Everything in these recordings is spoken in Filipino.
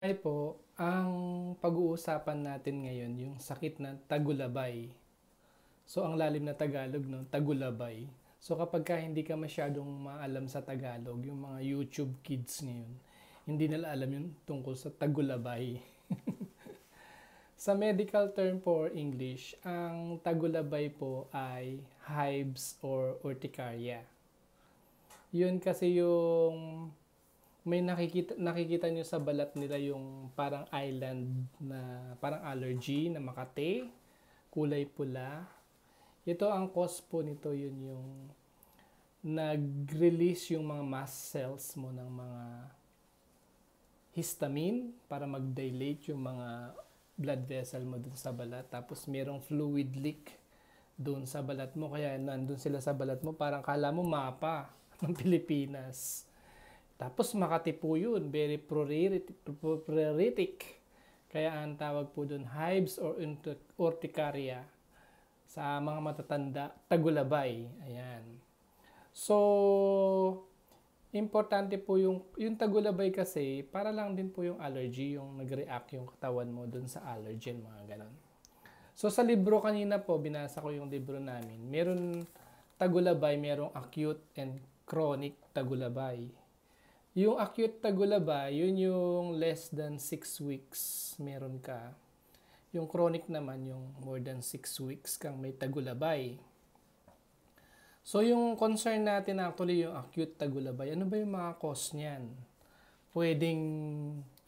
Ay po, ang pag-uusapan natin ngayon yung sakit na tagulabay. So ang lalim na Tagalog no, tagulabay. So kapag ka hindi ka masyadong maalam sa Tagalog, yung mga YouTube kids ngayon, hindi nila alam yung tungkol sa tagulabay. Sa medical term for English, ang tagulabay po ay hives or urticaria. Yun kasi yung may nakikita nyo sa balat nila yung parang island na parang allergy na makate, kulay pula. Ito ang cause po nito, yun yung nag-release yung mga mast cells mo ng mga histamine para mag-dilate yung mga blood vessel mo dun sa balat. Tapos merong fluid leak dun sa balat mo. Kaya nandun sila sa balat mo, parang kala mo mapa ng Pilipinas. Tapos Makati po yun, very pruritic. Kaya ang tawag po doon, hives or urticaria. Sa mga matatanda, tagulabay. Ayan. So, importante po yung tagulabay kasi, para lang din po yung allergy, yung nag-react yung katawan mo doon sa allergen, mga ganon. So, sa libro kanina po, binasa ko yung libro namin. Meron tagulabay, merong acute and chronic tagulabay. Yung acute tagulabay, yun yung less than 6 weeks meron ka. Yung chronic naman, yung more than 6 weeks kang may tagulabay. So yung concern natin actually yung acute tagulabay. Ano ba yung mga cause niyan? Pwedeng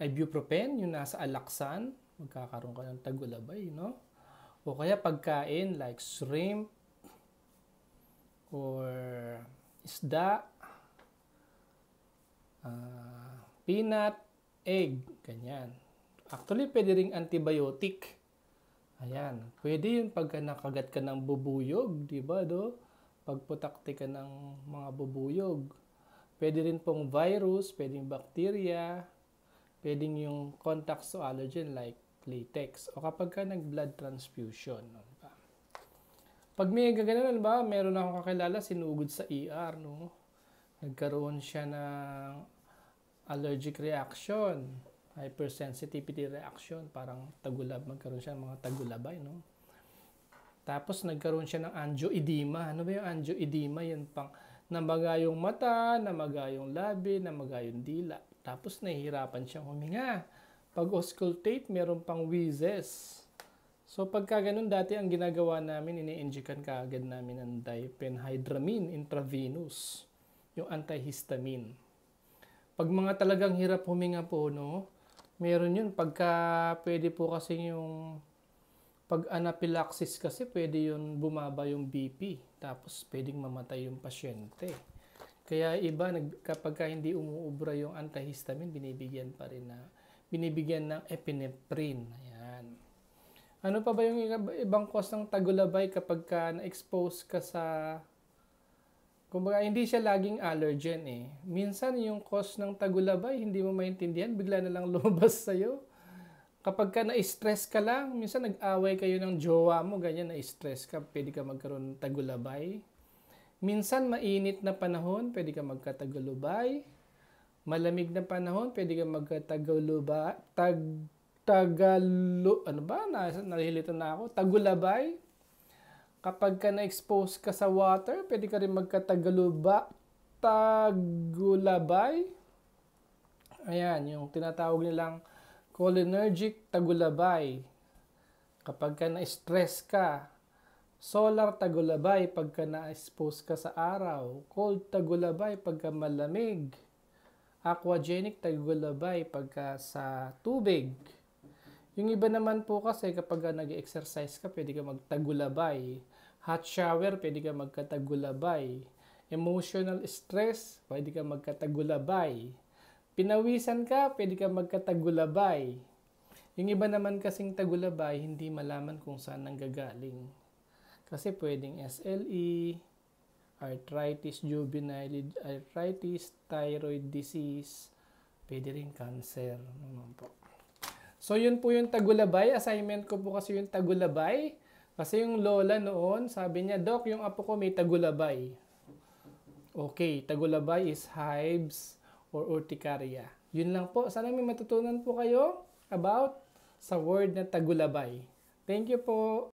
ibuprofen, yung nasa alaksan, magkakaroon ka ng tagulabay, no? O kaya pagkain like shrimp or isda, peanut, egg, ganyan. Actually, pwede ring antibiotic. Ayan, pwede yun pagka nakagat ka ng bubuyog, di ba do? Pagputakti ka ng mga bubuyog. Pwede rin pong virus, pwedeng bacteria, pwedeng yung contact to allergen like latex. O kapag ka nag-blood transfusion. Diba? Pag may gaganon, ba, meron akong kakilala, sinugod sa ER, no? Nagkaroon siya ng allergic reaction, hypersensitivity reaction, parang magkaroon siya ng mga tagulabay, no? Tapos nagkaroon siya ng angioedema. Ano ba yung angioedema? Yan pang namaga yung mata, namaga yung labi, namaga yung dila. Tapos nahihirapan siyang huminga. Pag auscultate, meron pang wheezes. So pagka ganun, dati ang ginagawa namin, ini-injectan kaagad namin ng diphenhydramine intravenous, yung antihistamine. Pag mga talagang hirap huminga po, no, meron yun. Pagka pwede po kasi yung pag anaphylaxis kasi pwede yun bumaba yung BP. Tapos pwedeng mamatay yung pasyente. Kaya iba, kapag hindi umuubra yung antihistamine, binibigyan ng epinephrine. Ayan. Ano pa ba yung ibang cause ng tagulabay kapag na-expose ka sa... Kumbaga, hindi siya laging allergen eh. Minsan yung cause ng tagulabay, hindi mo maintindihan, bigla na lang lumabas sa'yo. Kapag ka na-stress ka lang, minsan nag-away kayo ng jowa mo, ganyan, na-stress ka, pwede ka magkaroon ng tagulabay. Minsan mainit na panahon, pwede ka magkatagulabay. Malamig na panahon, pwede ka magkatagulabay. Nahilito na ako. Tagulabay. Kapag ka na-expose ka sa water, pwede ka rin tagulabay. Ayan, yung tinatawag nilang cholinergic tagulabay. Kapag ka na-stress ka. Solar tagulabay pagka na-expose ka sa araw. Cold tagulabay pagka malamig. Aquagenic tagulabay pagka sa tubig. Yung iba naman po kasi kapag nag-exercise ka, pwede ka magtagulabay. Hot shower, pwede ka magkatagulabay. Emotional stress, pwede ka magkatagulabay. Pinawisan ka, pwede ka magkatagulabay. Yung iba naman kasing tagulabay, hindi malaman kung saan nanggagaling. Kasi pwedeng SLE, arthritis, juvenile arthritis, thyroid disease, pwede rin cancer. So yun po yung tagulabay. Assignment ko po kasi yung tagulabay. Kasi yung lola noon, sabi niya, Doc, yung apo ko may tagulabay. Okay, tagulabay is hives or urticaria. Yun lang po. Sana may matutunan po kayo about sa word na tagulabay. Thank you po.